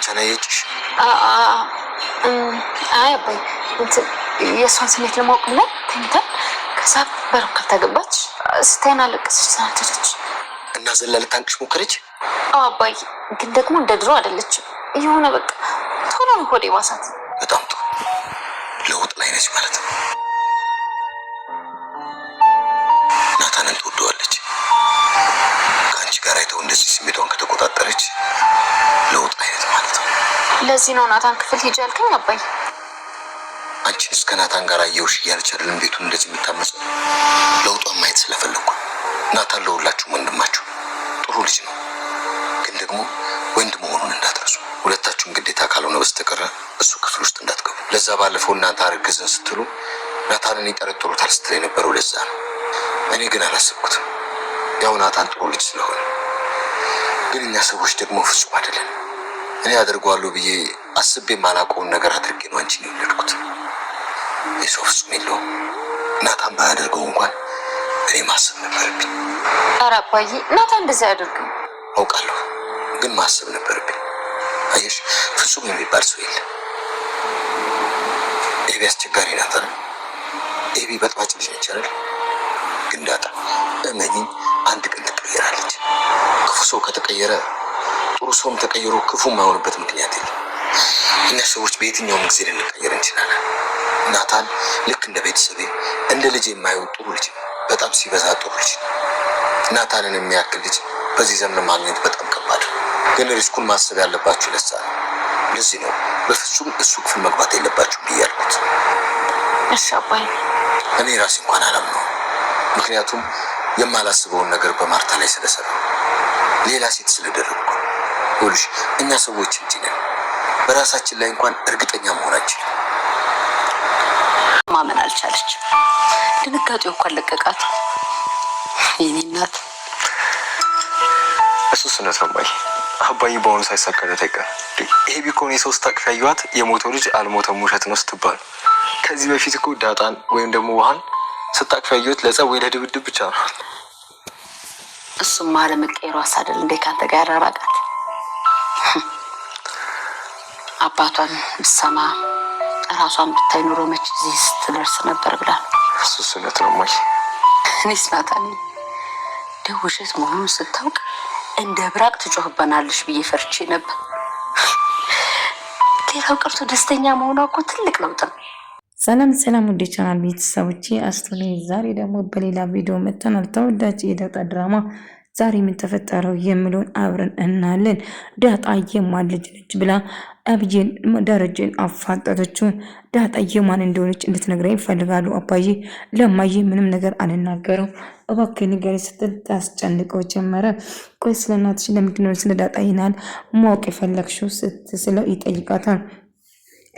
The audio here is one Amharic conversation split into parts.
ብቻ ነው ያየችሽ? አይ አባዬ የእሷን ስሜት ለማወቅ ብለን ተኝተን ከዛ በሩ ከተገባች ስታይን አለቀሰች፣ ተናደደች እና ዘላ ልታንቅሽ ሞከረች? አባዬ ግን ደግሞ እንደ ድሮ አይደለችም። የሆነ በቃ ቶሎ ነው ሆዴ ባሳት። በጣም ጥሩ ለውጥ ላይ ነች ማለት ነው። ናታንን ትወደዋለች። ከአንቺ ጋር አይተው እንደዚህ ስሜቷን ከተቆጣጠረች ለውጥ ላይ ነች ማለት ነው። ለዚህ ነው ናታን ክፍል ሂጅ ያልከኝ አባዬ? አንቺን እስከ ናታን ጋር አየሁሽ እያለች አይደለም ቤቱን እንደዚህ የምታመፀው? ለውጧን ማየት ስለፈለግኩ። ናታን ለሁላችሁም ወንድማችሁ ጥሩ ልጅ ነው፣ ግን ደግሞ ወንድ መሆኑን እንዳትረሱ። ሁለታችሁም ግዴታ ካልሆነ በስተቀር እሱ ክፍል ውስጥ እንዳትገቡ። ለዛ ባለፈው እናንተ አረገዝን ስትሉ ናታንን ይጠረጥሩታል ስትል የነበረው ለዛ ነው። እኔ ግን አላሰብኩትም፣ ያው ናታን ጥሩ ልጅ ስለሆነ። ግን እኛ ሰዎች ደግሞ ፍጹም አይደለን። እኔ አድርጓለሁ ብዬ አስቤ የማላውቀውን ነገር አድርጌ ነው አንቺን የወለድኩት። የሰው ፍጹም የለውም። ናታን ባያደርገው እንኳን እኔ ማሰብ ነበረብኝ። ኧረ አባዬ ናታን እንደዚህ አያደርግም። አውቃለሁ፣ ግን ማሰብ ነበረብኝ። አየሽ ፍጹም የሚባል ሰው የለም። ኤቢ አስቸጋሪ ናት። ኤቢ በጥባጭ ልጅ ነች አይደል? ግን ዳጣ እመኚኝ አንድ ቀን ትቀየራለች። ክፉ ሰው ከተቀየረ ጥሩ ሰውም ተቀይሮ ክፉ የማይሆንበት ምክንያት የለም። እኛ ሰዎች በየትኛውም ጊዜ ልንቀየር እንችላለን። ናታን ልክ እንደ ቤተሰቤ እንደ ልጅ የማየው ጥሩ ልጅ፣ በጣም ሲበዛ ጥሩ ልጅ። ናታንን የሚያክል ልጅ በዚህ ዘመን ማግኘት በጣም ከባድ፣ ግን ሪስኩን ማሰብ ያለባችሁ ለዛ ነው። ለዚህ ነው በፍጹም እሱ ክፍል መግባት የለባችሁ ብያልኩት። እሺ አባዬ። እኔ ራሴ እንኳን አላምነው፣ ምክንያቱም የማላስበውን ነገር በማርታ ላይ ስለሰራው ሌላ ሴት ስለደረግኩ። ይኸውልሽ እኛ ሰዎች እንጂ ነን፣ በራሳችን ላይ እንኳን እርግጠኛ መሆናችን። ማመን አልቻለች። ድንጋጤው እንኳን ለቀቃት። የኔ እናት እሱ ስነት ነው ማይ አባዬ በሆኑ ሳይሳካለት አይቀር። ይሄ ቢኮን የሶስት አቅፍ ያዩት የሞተው ልጅ አልሞተም ውሸት ነው ስትባል፣ ከዚህ በፊት እኮ ዳጣን ወይም ደግሞ ውሃን ስታቅፍ ያዩት ለጸብ ወይ ለድብድብ ብቻ ነው። እሱማ ለመቀየሩ አሳደል እንደ ካንተ ጋር ያራራቃት። አባቷን ብትሰማ ራሷን ብታይ ኑሮ መች እዚህ ስትደርስ ነበር ብላ። እሱ ስነት ነው ማይ። እኔስ ናታን ውሸት መሆኑን ስታውቅ እንደ ብራቅ ትጮህበናለሽ ብዬ ፈርቼ ነበር። ሌላው ቀርቶ ደስተኛ መሆኗ እኮ ትልቅ ለውጥ ነው። ሰላም ሰላም፣ ወደ ቻናል ቤተሰቦቼ አስተኔ ዛሬ ደግሞ በሌላ ቪዲዮ መጥተናል። ተወዳጅ የዳጣ ድራማ ዛሬ ምን ተፈጠረው የሚለውን አብረን እናያለን። ዳጣ የማን ልጅ ነች ብላ አብዬን ደረጀን አፋጠጠችው። ዳጣ የማን እንደሆነች እንድትነግረኝ ይፈልጋሉ። አባዬ ለማዬ ምንም ነገር አልናገረው እባክህ ንገረኝ ስትል ታስጨንቀው ጀመረ። ቆይ ስለ እናትሽ ለምንድን ነው ስለ ዳጣ ይናል ማወቅ የፈለግሽው ስትስለው ይጠይቃታል።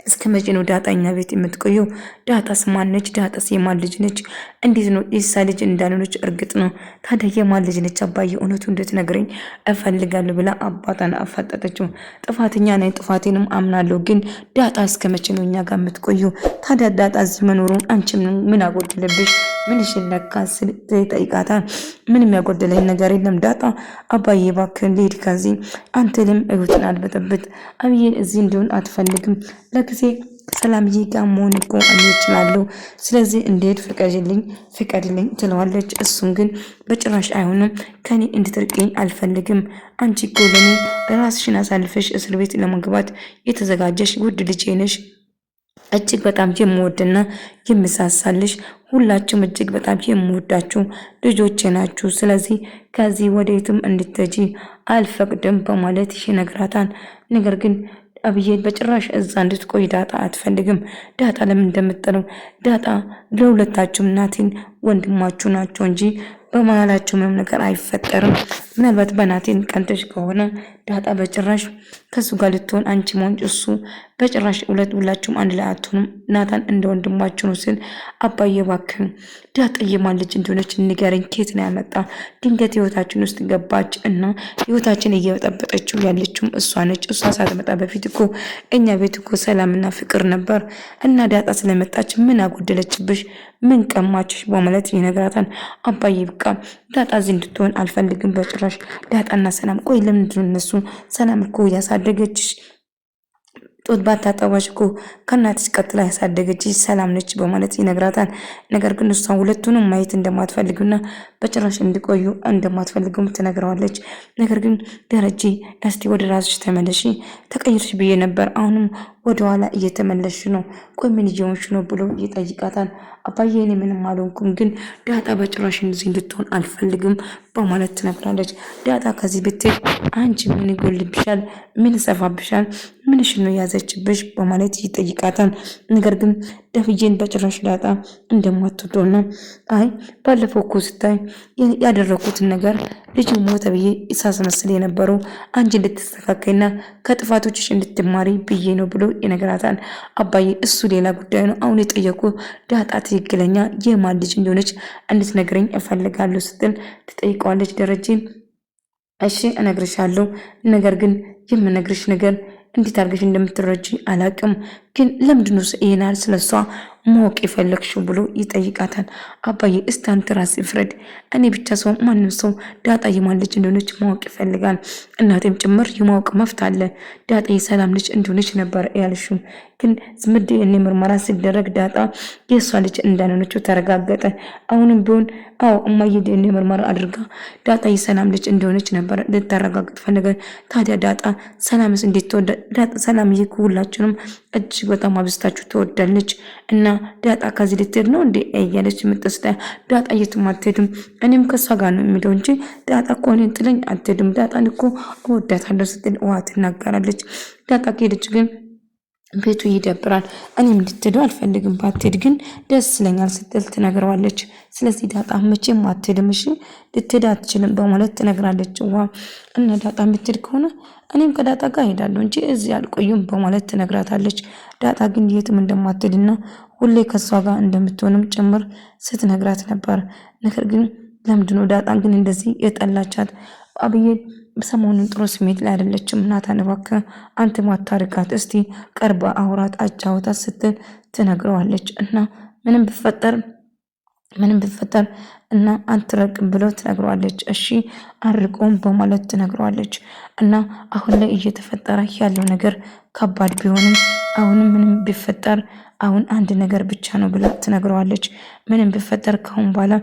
እስከ መቼ ነው ዳጣ እኛ ቤት የምትቆየው? ዳጣስ ማን ነች? ዳጣስ የማን ልጅ ነች? እንዴት ነው ኢሳ ልጅ እንዳልሆነች እርግጥ ነው። ታዲያ የማን ልጅ ነች? አባዬ እውነቱ እንድትነግረኝ እፈልጋለሁ ብላ አባቷን አፋጠጠችው። ጥፋተኛ ነኝ፣ ጥፋቴንም አምናለሁ። ግን ዳጣ እስከ መቼ ነው እኛ ጋር የምትቆየው? ታዲያ ዳጣ እዚህ መኖሩን አንቺ ምን አጎደለብሽ? ምን ይሽለካ ይጠይቃታል። ምንም ያጎደለኝ ነገር የለም ዳጣ። አባዬ እባክህን ልሂድ ከዚህ፣ አንተ ልም እህትን አልበጠብጥ። አብዬን እዚህ እንዲሆን አትፈልግም። ለጊዜ ሰላምዬ ጋር መሆን እኮ እኔ እችላለሁ። ስለዚህ እንድሄድ ፍቀድልኝ ትለዋለች። እሱም ግን በጭራሽ አይሆንም፣ ከኔ እንድትርቅኝ አልፈልግም። አንቺ እኮ ለኔ ራስሽን አሳልፈሽ እስር ቤት ለመግባት የተዘጋጀሽ ውድ ልጄ ነሽ። እጅግ በጣም የምወድና የምሳሳልሽ፣ ሁላችሁም እጅግ በጣም የምወዳችሁ ልጆቼ ናችሁ። ስለዚህ ከዚህ ወዴትም እንድትሄጂ አልፈቅድም በማለት ይነግራታል። ነገር ግን አብዬ በጭራሽ እዛ እንድትቆይ ዳጣ አትፈልግም። ዳጣ ለምን እንደምትጠለው ዳጣ ለሁለታችሁም ናቲን ወንድማችሁ ናቸው እንጂ በመሃላችሁ ምንም ነገር አይፈጠርም። ምናልባት በናቲን ቀንተሽ ከሆነ ዳጣ በጭራሽ ከሱ ጋር ልትሆን አንቺ ሞኝ እሱ በጭራሽ ሁላችሁም አንድ ላይ አትሆኑም። ናታን እንደ ወንድማችሁ ነው ሲል አባዬ እባክህ ዳጣ የማን ልጅ እንደሆነች ንገረኝ። ከየት ነው ያመጣ? ድንገት ህይወታችን ውስጥ ገባች እና ህይወታችን እየበጠበጠችው ያለችውም እሷ ነች። እሷ ሳትመጣ በፊት እኮ እኛ ቤት እኮ ሰላምና ፍቅር ነበር እና ዳጣ ስለመጣች ምን አጎደለችብሽ? ምን ቀማችሽ? በማለት ይነግራታል። አባዬ በቃ ዳጣ እዚህ እንድትሆን አልፈልግም በጭራሽ። ዳጣና ሰላም ቆይ ለምንድን ነው እነሱ ሰላም እኮ ያሳደገችሽ ጡት ባታጠባሽ እኮ ከእናትሽ ቀጥላ ያሳደገችሽ ሰላም ነች በማለት ይነግራታል። ነገር ግን እሷ ሁለቱንም ማየት እንደማትፈልግና በጭራሽ እንዲቆዩ እንደማትፈልግም ትነግረዋለች። ነገር ግን ደረጀ እስቲ ወደ ራስሽ ተመለሺ፣ ተቀይርሽ ብዬ ነበር፣ አሁንም ወደኋላ እየተመለሽ ነው፣ ቆይ ምን እየሆንሽ ነው ብሎ ይጠይቃታል። አባዬ እኔ ምንም አልሆንኩም፣ ግን ዳጣ በጭራሽ እንደዚህ እንድትሆን አልፈልግም በማለት ትነግራለች። ዳጣ ከዚህ ብትሄድ አንቺ ምን ይጎልብሻል? ምን ይሰፋብሻል? ምንሽ ነው ያዘችብሽ? በማለት ይጠይቃታል። ነገር ግን ደፍዬን በጭራሽ ዳጣ እንደማትወደውና አይ ባለፈው እኮ ስታይ ያደረኩትን ነገር ልጅ ሞተ ብዬ ሳስመስል የነበረው አንቺ እንድትስተካከይና ከጥፋቶችሽ እንድትማሪ ብዬ ነው ብሎ ይነግራታል። አባዬ እሱ ሌላ ጉዳይ ነው። አሁን የጠየቁ ዳጣ ትክክለኛ የማን ልጅ እንደሆነች እንድትነግረኝ እፈልጋለሁ ስትል ትጠይቀዋለች። ደረጀ እሺ እነግርሻለሁ፣ ነገር ግን የምነግርሽ ነገር እንዴት አድርገሽ እንደምትረጂ አላቅም፣ ግን ለምንድነው ይሄናል ስለሷ ማወቅ የፈለግሽው ብሎ ይጠይቃታል። አባዬ እስቲ አንተ ራስህ ፍረድ፣ እኔ ብቻ ሰው ማንም ሰው ዳጣ የማን ልጅ እንደሆነች ማወቅ ይፈልጋል። እናቴም ጭምር የማወቅ መብት አለ። ዳጣ የሰላም ልጅ እንደሆነች ነበር ያልሽው፣ ግን ዝምድ እኔ ምርመራ ሲደረግ ዳጣ የእሷ ልጅ እንዳልሆነችው ተረጋገጠ። አሁንም ቢሆን አዎ እማዬ እኔ ምርመራ አድርጋ ዳጣ የሰላም ልጅ እንደሆነች ነበር ልታረጋግጥ ፈልገ። ታዲያ ዳጣ ሰላምስ እንዴት ተወደ? ዳጣ ሰላምዬ ሁላችንም እጅግ በጣም አብዝታችሁ ትወዳለች እና ዳጣ ከዚህ ልትሄድ ነው እንዴ እያለች የምትስዳ። ዳጣ የትም አትሄድም፣ እኔም ከሷ ጋር ነው የሚለው እንጂ ዳጣ እኮ እኔን ጥለኝ አትሄድም፣ ዳጣን እኮ እወዳታለሁ ስትል ውሃ ትናገራለች። ዳጣ ከሄደች ግን ቤቱ ይደብራል፣ እኔም እንድትሄዱ አልፈልግም፣ ባትሄድ ግን ደስ ይለኛል ስትል ትነግረዋለች። ስለዚህ ዳጣ መቼም አትሄድም፣ እሺ ልትሄድ አትችልም በማለት ትነግራለች። ውሃ እና ዳጣ የምትሄድ ከሆነ እኔም ከዳጣ ጋር እሄዳለሁ እንጂ እዚህ አልቆዩም በማለት ትነግራታለች። ዳጣ ግን የትም እንደማትሄድና ሁሌ ከሷ ጋር እንደምትሆንም ጭምር ስትነግራት ነበር። ነገር ግን ለምንድነው ዳጣን ግን እንደዚህ የጠላቻት? አብዬ ሰሞኑን ጥሩ ስሜት ላይ አይደለችም። ናታን እባክህ አንተ ማታርቃት፣ እስቲ ቀርባ አውራት፣ አጫውታት ስትል ትነግረዋለች። እና ምንም ቢፈጠር እና አንትረቅም ብለው ትነግረዋለች። እሺ አርቆም በማለት ትነግረዋለች። እና አሁን ላይ እየተፈጠረ ያለው ነገር ከባድ ቢሆንም አሁንም ምንም ቢፈጠር አሁን አንድ ነገር ብቻ ነው ብላ ትነግረዋለች። ምንም ቢፈጠር ካሁን በኋላ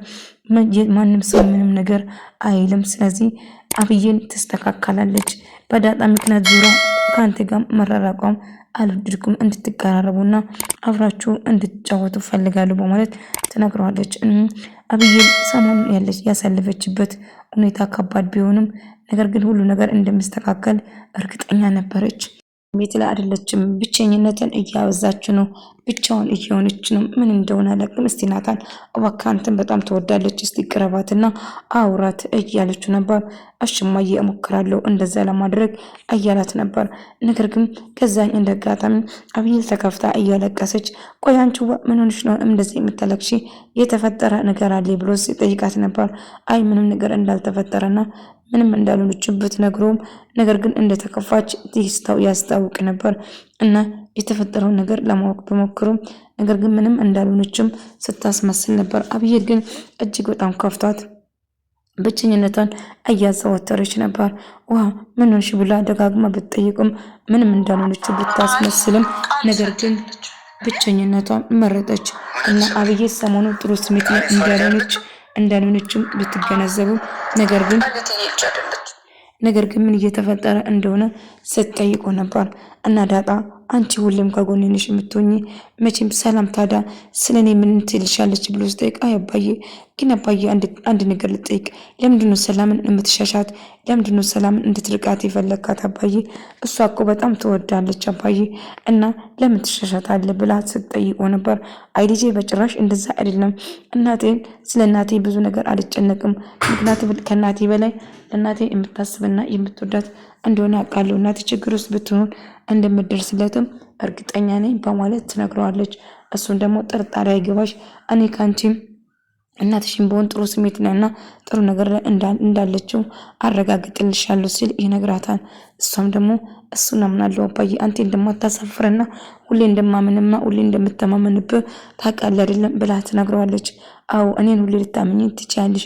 ማንም ሰው ምንም ነገር አይልም። ስለዚህ አብዬን ትስተካከላለች። በዳጣ ምክንያት ዙሪያ ከአንተ ጋር መራራቋም አልወደድኩም፣ እንድትቀራረቡና አብራችሁ እንድትጫወቱ ፈልጋለሁ በማለት ትነግረዋለች። አብዬን ሰሞኑን ያሳለፈችበት ሁኔታ ከባድ ቢሆንም ነገር ግን ሁሉ ነገር እንደሚስተካከል እርግጠኛ ነበረች። ቤት ላይ አይደለችም፣ ብቸኝነትን እያበዛች ነው፣ ብቻውን እየሆነች ነው። ምን እንደሆነ አላውቅም። እስቲ ናታን እባክህ አንተን በጣም ትወዳለች፣ እስቲ ቅረባትና አውራት እያለችው ነበር። እሽማዬ እሞክራለሁ እንደዛ ለማድረግ እያላት ነበር። ነገር ግን ከዛኝ እንደ አጋጣሚ አብዬ ተከፍታ እያለቀሰች ቆይ አንቺ ምን ሆነሽ ነው እንደዚህ የምታለቅሺ? የተፈጠረ ነገር አለ ብሎ ሲጠይቃት ነበር። አይ ምንም ነገር እንዳልተፈጠረና ምንም እንዳልሆነችበት ነግሮም ነገር ግን እንደተከፋች ያስታውቅ ነበር እና የተፈጠረውን ነገር ለማወቅ ቢሞክሩም ነገር ግን ምንም እንዳልሆነችም ስታስመስል ነበር። አብዬ ግን እጅግ በጣም ከፍቷት ብቸኝነቷን እያዘወተረች ነበር። ውሃ ምን ሆንሽ ብላ ደጋግማ ብትጠይቅም ምንም እንዳልሆነች ብታስመስልም ነገር ግን ብቸኝነቷን መረጠች እና አብዬ ሰሞኑ ጥሩ ስሜት ላይ እንዳልሆነችም ብትገነዘቡ ነገር ግን ምን እየተፈጠረ እንደሆነ ስትጠይቆ ነበር እና ዳጣ አንቺ ሁሌም ከጎኔ ነሽ የምትሆኚ መቼም ሰላም ታዲያ ስለኔ ምን ትልሻለች ብሎ ስጠይቅ አይ አባዬ ግን አባዬ አንድ ነገር ልጠይቅ፣ ለምንድነው ሰላምን የምትሸሻት? ለምንድነው ሰላምን እንድትርቃት የፈለግካት? አባዬ እሷ እኮ በጣም ትወዳለች አባዬ እና ለምን ትሸሻታለህ ብላ ስትጠይቆ ነበር። አይ ልጄ በጭራሽ እንደዛ አይደለም፣ እናቴን ስለ እናቴ ብዙ ነገር አልጨነቅም፣ ምክንያቱም ከእናቴ በላይ ለእናቴ የምታስብና የምትወዳት እንደሆነ አውቃለሁ። እናቴ ችግር ውስጥ ብትሆን እንደምደርስለትም እርግጠኛ ነኝ በማለት ትነግረዋለች። እሱን ደግሞ ጥርጣሬ አይገባሽ፣ እኔ ካንቺም እናትሽን በሆን ጥሩ ስሜት እና ጥሩ ነገር እንዳለችው አረጋግጥልሻለሁ ሲል ይነግራታል። እሷም ደግሞ እሱን አምናለሁ አባዬ አንተ እንደማታሳፍረና ሁሌ እንደማምንማ ሁሌ እንደምተማመንብህ ታውቃለህ አይደለም ብላ ትነግረዋለች። አዎ እኔን ሁሌ ልታምኚ ትችያለሽ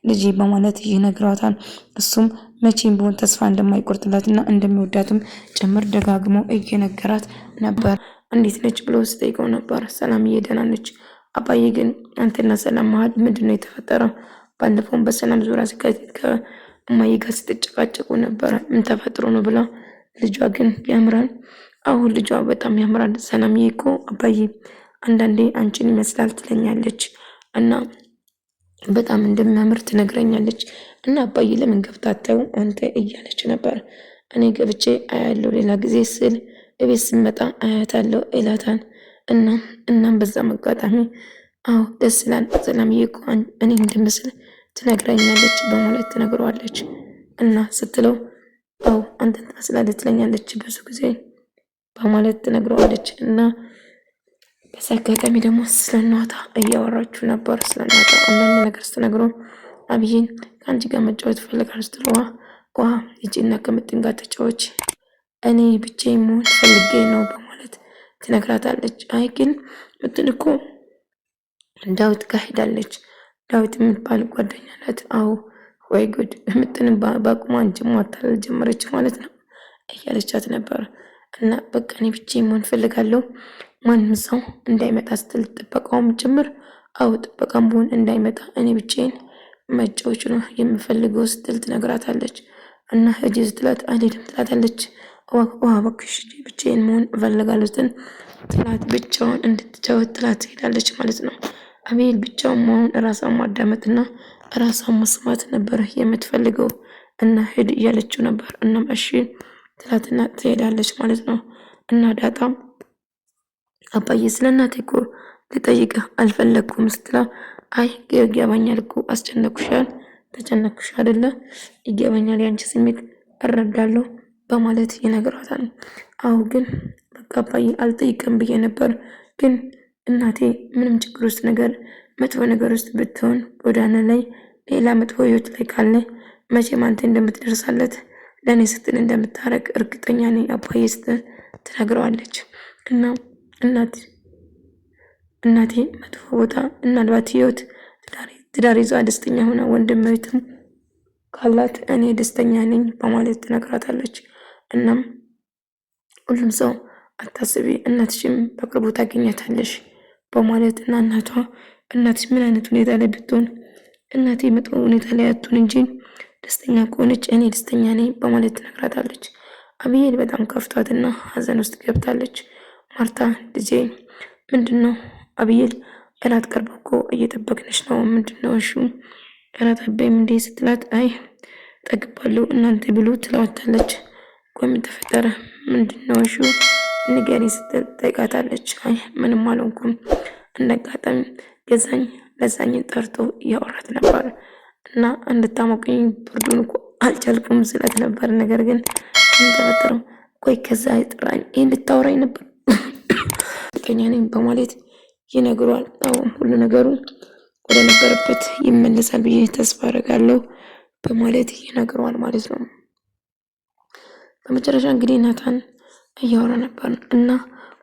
ልጄ በማለት ይነግራታል። እሱም መቼም ቢሆን ተስፋ እንደማይቆርጥላትና እንደሚወዳትም ጭምር ደጋግሞ እየነገራት ነበር። እንዴት ነች ብሎ ስጠይቀው ነበር። ሰላምዬ ደህና ነች አባዬ ግን አንተና ሰላም መሀል ምንድነው የተፈጠረው? ባለፈውን በሰላም ዙሪያ ከእማዬ ጋር ስትጨቃጨቁ ነበረ። ምን ተፈጥሮ ነው ብላ ልጇ ግን ያምራል። አሁን ልጇ በጣም ያምራል። ሰላምዬ እኮ አባዬ አንዳንዴ አንቺን ይመስላል ትለኛለች እና በጣም እንደሚያምር ትነግረኛለች። እና አባዬ ለምን ገብታ አታዩ አንተ እያለች ነበር። እኔ ገብቼ አያለው ሌላ ጊዜ ስል እቤት ስመጣ አያታለሁ እላታል። እናም በዛ አጋጣሚ አዎ ደስ ይላል ሰላምዬ እኮ እኔ እንደምስል ትነግረኛለች በማለት ትነግረዋለች። እና ስትለው አዎ አንተን ትመስላለች ትለኛለች ብዙ ጊዜ በማለት ትነግረዋለች። እና በዛ አጋጣሚ ደግሞ ስለ እናቷ እያወራችሁ ነበር። ስለ እናቷ አንዳንድ ነገር ስትነግረው አብዬን ከአንቺ ጋር መጫወት እፈልጋለሁ ስትለው ውሃ ሂጂና ከምጥን ጋር ተጫወች እኔ ብቻዬን መሆን ፈልጌ ነው በማለት ትነግራታለች። አይ ግን ምጥን እኮ ዳዊት ጋር ሄዳለች። ዳዊት የምትባል ጓደኛ ናት። አዎ ወይ ጉድ ምጥን በአቁሟ አንቺን ማታለል ጀመረች ማለት ነው እያለቻት ነበር። እና በቃ እኔ ብቻዬን መሆን ፈልጋለሁ ማንም ሰው እንዳይመጣ ስትል ጥበቃውም ጭምር አዎ ጥበቃም ቢሆን እንዳይመጣ እኔ ብቻዬን መጫወች ነው የምፈልገው ስትል ትነግራታለች። እና ሂጂ ስትላት አልሄድም ትላታለች። ውሃ እባክሽ ብቻዬን መሆን እፈልጋለሁ ስትል ትላት ብቻውን እንድትጫወት ትላት ትሄዳለች ማለት ነው። አቤል ብቻውን መሆን ራሷን ማዳመጥና ራሷን መስማት ነበር የምትፈልገው እና ሂድ እያለችው ነበር። እናም እሺ ትላትና ትሄዳለች ማለት ነው። እና ዳጣም አባዬ ስለ እናቴ እኮ ልጠይቅህ አልፈለግኩም ስትላ አይ ይገባኛል እኮ ተጨነኩሽ አይደለ ይገባኛል የአንቺ ስሜት እረዳለሁ በማለት ይነግራታል። አዎ ግን በቃ አባዬ አልጠይቅም ብዬ ነበር ግን እናቴ ምንም ችግር ውስጥ መጥፎ ነገር ውስጥ ብትሆን ጎዳና ላይ ሌላ መጥፎ ህይወት ላይ ካለ መቼም አንተ እንደምትደርሳለት ለእኔ ስትል እንደምታረቅ እርግጠኛ ነኝ አባዬ ስትል ትነግረዋለች። እና እናቴ መጥፎ ቦታ ምናልባት ህይወት ትዳር ይዟ ደስተኛ ሆና ወንድም እህትም ካላት እኔ ደስተኛ ነኝ በማለት ትነግራታለች። እናም ሁሉም ሰው አታስቢ እናትሽም በቅርቡ ታገኛታለሽ በማለት እና እናትሽ ምን አይነት ሁኔታ ላይ ብትሆን እናቴ መጥፎ ሁኔታ ላይ አትሁን እንጂ ደስተኛ ከሆነች እኔ ደስተኛ ነኝ በማለት ትነግራታለች። አብዬል በጣም ከፍቷትና ሀዘን ውስጥ ገብታለች። ማርታ ልጄ ምንድነው አብዬል እራት ቀርቦ እኮ እየጠበቅንሽ ነው ምንድነው እሹ እራት አበይም እንዴ ስትላት አይ ጠግባለሁ እናንተ ብሉ ትለዋታለች። ቆይ ምን ተፈጠረ ምንድነው እሹ ንገሪ ስትል ጠይቃታለች። አይ ምንም አልሆንኩም እንዳጋጣሚ ገዛኝን ጠርቶ እያወራት ነበር እና እንድታሞቀኝ ብርዱን እኮ አልቻልኩም ስላት ነበር። ነገር ግን ምን ተፈጠረው ቆይ ከዛ ይጥራኝ ይህን ልታወራኝ ነበር እርግጠኛ ነኝ በማለት ይነግሯል። አሁን ሁሉ ነገሩ ወደ ነበረበት ይመለሳል ብዬ ተስፋ አደርጋለሁ በማለት ይነግሯል ማለት ነው። በመጨረሻ እንግዲህ ናታን እያወራ ነበር እና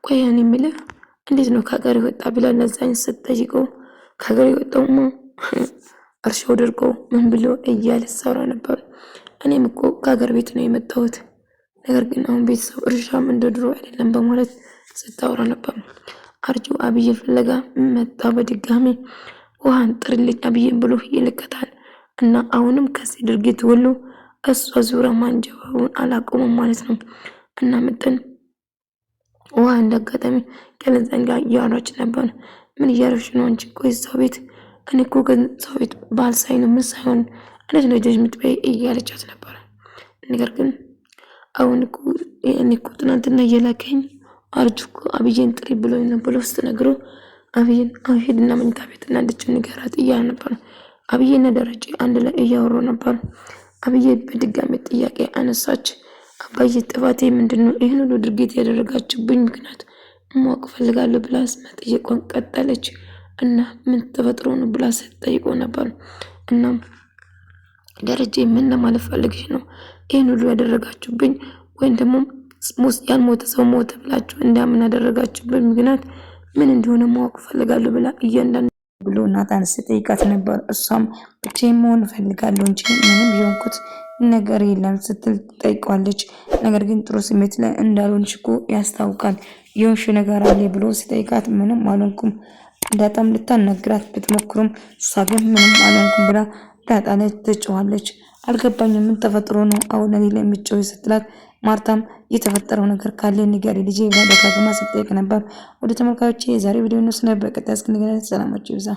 ቆይ እኔ የምልህ እንዴት ነው ከሀገር የወጣ ብላ ለዛኝ ስትጠይቀው ከሀገር የወጣውማ እርሻው ደርቆ ምን ብሎ እያለ ሳወራ ነበር። እኔም እኮ ከሀገር ቤት ነው የመጣሁት ነገር ግን አሁን ቤተሰብ እርሻም እንደ ድሮ አይደለም በማለት ስታወራ ነበር። አርጆ አብዬ ፍለጋ መጣ በድጋሚ ውሃን ጥርልኝ አብዬን ብሎ ይልከታል። እና አሁንም ከዚህ ድርጊት ሁሉ እሷ ዙራ ማንጀባውን አላቆመም ማለት ነው። እና ምጥን ውሃ እንዳጋጣሚ ከለዛን ጋር እያወራች ነበር። ምን እያረፍሽ ነው አንቺ? ቆይ ሰው ቤት እኔ እኮ ግን ሰው ቤት ባል ሳይ ነው ምን ሳይሆን እንዴት ነው ልጅ የምትበይ እያለቻት ነበር። ነገር ግን አሁን እኔ እኮ ትናንትና እየላከኝ አርጁ እኮ አብዬን ጥሪ ብሎኝ ነው ብሎ ስትነግረው አብዬን ሄድና መኝታ ቤት እና ልጅን ንገራት እያለ ነበር። አብዬና ደረጀ አንድ ላይ እያወሩ ነበር። አብዬ በድጋሚ ጥያቄ አነሳች። አባዬ ጥፋቴ ምንድነው? ይህን ሁሉ ድርጊት ያደረጋችሁብኝ ምክንያት ማወቅ ፈልጋለሁ ብላ መጠየቋን ቀጠለች። እና ምን ተፈጥሮ ነው ብላ ስትጠይቀው ነበር። እናም ደረጀ ምን ለማለት ፈልግሽ ነው ይህን ሁሉ ያደረጋችሁብኝ ወይም ደግሞ ያልሞተ ሰው ሞተ ብላችሁ እንዳምን ያደረጋችሁብኝ ምክንያት ምን እንደሆነ ማወቅ ፈልጋለሁ ብላ እያንዳንዱ ብሎ ናታን ስጠይቃት ነበር። እሷም ብቻዬን መሆን እፈልጋለሁ እንጂ ምንም የሆንኩት ነገር የለም ስትል ጠይቋለች። ነገር ግን ጥሩ ስሜት ላይ እንዳልሆንሽ እኮ ያስታውቃል፣ የሆንሽ ነገር አለ ብሎ ሲጠይቃት ምንም አልሆንኩም ዳጣም ልታናግራት ብትሞክሩም እሷ ግን ምንም አልሆንኩም ብላ ዳጣ ላይ ትጮኻለች። አልገባኝም ምን ተፈጥሮ ነው አሁን እኔ ላይ የምትጮህ ስትላት ማርታም የተፈጠረው ነገር ካለ ንገሪ ልጄ ብላ ደጋግማ ስትጠይቅ ነበር። ወደ ተመልካቾቼ የዛሬ ቪዲዮ ነው። በቀጣይ እስክንገናኝ ሰላማችሁ ይብዛ።